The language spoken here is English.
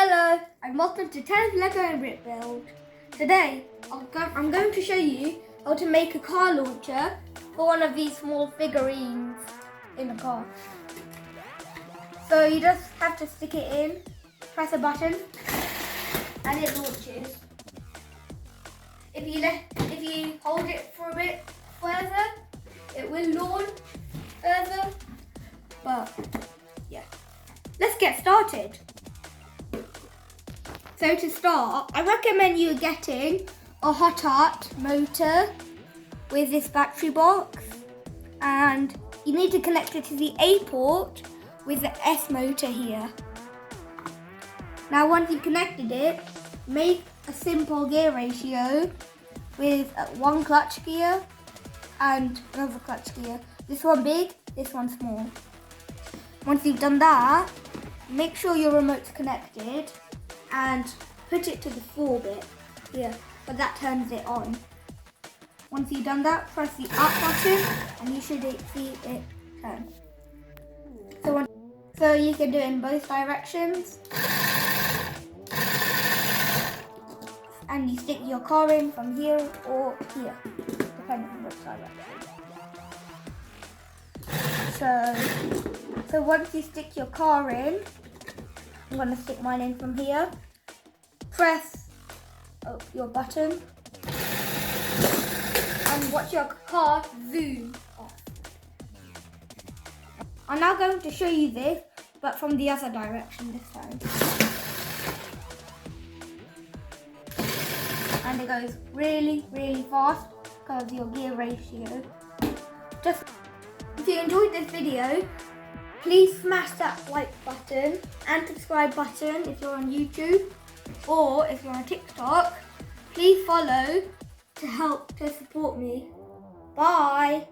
Hello and welcome to 10th Lego and Brick Build. Today I'm going to show you how to make a car launcher for one of these small figurines in a car. So you just have to stick it in, press a button and it launches. If you hold it for a bit further, it will launch further. But yeah, let's get started. So to start, I recommend you getting a hot art motor with this battery box, and you need to connect it to the A port with the S motor here. Now once you've connected it, make a simple gear ratio with one clutch gear and another clutch gear. This one big, this one small. Once you've done that, make sure your remote's connected and put it to the 4 bit here, but that turns it on. Once you've done that, press the up button and you should see it turn. So you can do it in both directions. And you stick your car in from here or here, depending on which direction. So once you stick your car in, I'm going to stick mine in from here. Press your button and watch your car zoom off. I'm now going to show you this, but from the other direction this time. And it goes really, really fast because of your gear ratio. If you enjoyed this video, please smash that like button and subscribe button if you're on YouTube, or if you're on TikTok, please follow to support me. Bye!